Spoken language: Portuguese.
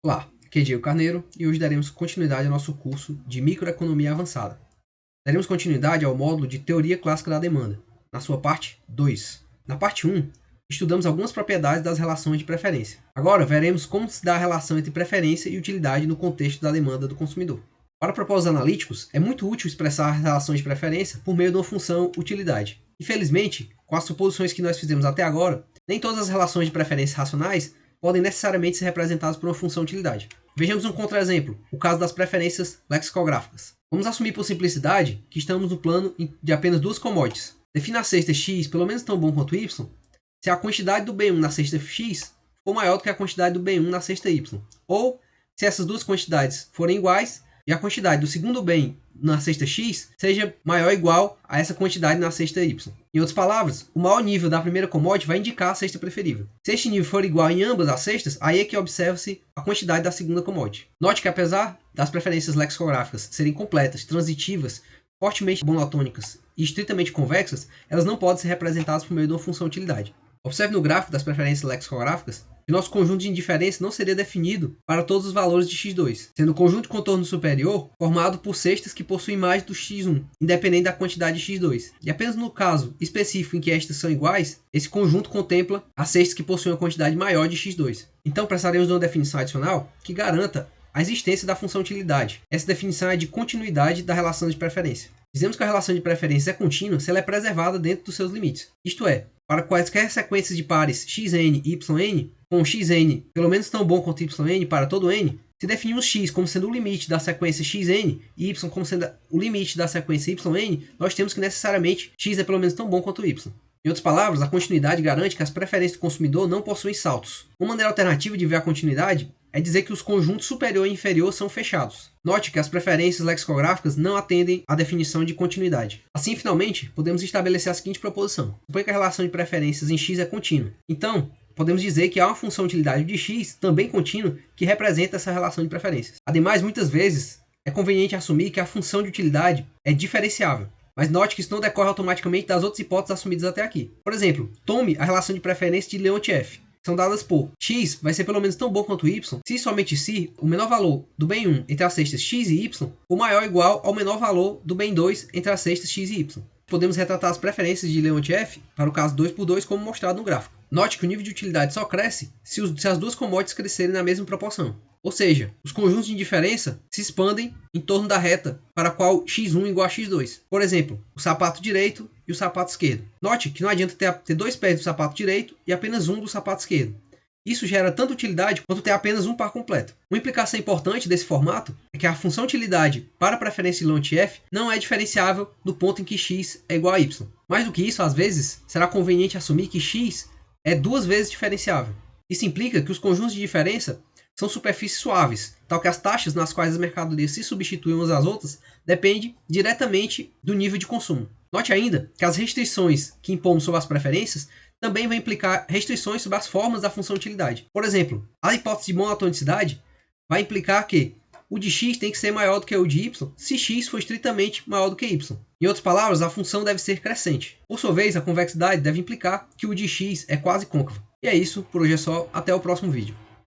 Olá, aqui é Diego Carneiro e hoje daremos continuidade ao nosso curso de Microeconomia Avançada. Daremos continuidade ao módulo de Teoria Clássica da Demanda, na sua parte 2. Na parte 1, estudamos algumas propriedades das relações de preferência. Agora veremos como se dá a relação entre preferência e utilidade no contexto da demanda do consumidor. Para propósitos analíticos, é muito útil expressar as relações de preferência por meio de uma função utilidade. Infelizmente, com as suposições que nós fizemos até agora, nem todas as relações de preferência racionais podem necessariamente ser representadas por uma função utilidade. Vejamos um contra-exemplo, o caso das preferências lexicográficas. Vamos assumir por simplicidade que estamos no plano de apenas duas commodities. Defina a cesta X pelo menos tão bom quanto Y se a quantidade do bem 1 na cesta X for maior do que a quantidade do bem 1 na cesta Y. Ou se essas duas quantidades forem iguais e a quantidade do segundo bem na cesta X seja maior ou igual a essa quantidade na cesta Y. Em outras palavras, o maior nível da primeira commodity vai indicar a cesta preferível. Se este nível for igual em ambas as cestas, aí é que observa-se a quantidade da segunda commodity. Note que apesar das preferências lexicográficas serem completas, transitivas, fortemente monotônicas e estritamente convexas, elas não podem ser representadas por meio de uma função utilidade. Observe no gráfico das preferências lexicográficas que nosso conjunto de indiferença não seria definido para todos os valores de x2, sendo o conjunto de contorno superior formado por cestas que possuem mais do x1, independente da quantidade de x2. E apenas no caso específico em que estas são iguais, esse conjunto contempla as cestas que possuem uma quantidade maior de x2. Então precisaremos de uma definição adicional que garanta a existência da função utilidade. Essa definição é de continuidade da relação de preferência. Dizemos que a relação de preferência é contínua se ela é preservada dentro dos seus limites. Isto é, para quaisquer sequências de pares xn e yn, com xn pelo menos tão bom quanto yn para todo n, se definirmos x como sendo o limite da sequência xn e y como sendo o limite da sequência yn, nós temos que necessariamente x é pelo menos tão bom quanto y. Em outras palavras, a continuidade garante que as preferências do consumidor não possuem saltos. Uma maneira alternativa de ver a continuidade é dizer que os conjuntos superior e inferior são fechados. Note que as preferências lexicográficas não atendem à definição de continuidade. Assim, finalmente, podemos estabelecer a seguinte proposição. Suponha que a relação de preferências em x é contínua. Então, podemos dizer que há uma função utilidade de x, também contínua, que representa essa relação de preferências. Ademais, muitas vezes, é conveniente assumir que a função de utilidade é diferenciável. Mas note que isso não decorre automaticamente das outras hipóteses assumidas até aqui. Por exemplo, tome a relação de preferência de Leontief. São dadas por x vai ser pelo menos tão bom quanto y, se e somente se o menor valor do bem 1 entre as cestas x e y for maior ou igual ao menor valor do bem 2 entre as cestas x e y. Podemos retratar as preferências de Leontief para o caso 2x2 como mostrado no gráfico. Note que o nível de utilidade só cresce se as duas commodities crescerem na mesma proporção. Ou seja, os conjuntos de indiferença se expandem em torno da reta para a qual x1 é igual a x2. Por exemplo, o sapato direito e o sapato esquerdo. Note que não adianta ter dois pés do sapato direito e apenas um do sapato esquerdo. Isso gera tanta utilidade quanto ter apenas um par completo. Uma implicação importante desse formato é que a função utilidade para a preferência de Leontief não é diferenciável do ponto em que x é igual a y. Mais do que isso, às vezes, será conveniente assumir que x é duas vezes diferenciável. Isso implica que os conjuntos de diferença são superfícies suaves, tal que as taxas nas quais as mercadorias se substituem umas às outras dependem diretamente do nível de consumo. Note ainda que as restrições que impomos sobre as preferências também vão implicar restrições sobre as formas da função utilidade. Por exemplo, a hipótese de monotonicidade vai implicar que o de x tem que ser maior do que o de y se x for estritamente maior do que y. Em outras palavras, a função deve ser crescente. Por sua vez, a convexidade deve implicar que o de x é quase côncavo. E é isso, por hoje é só, até o próximo vídeo.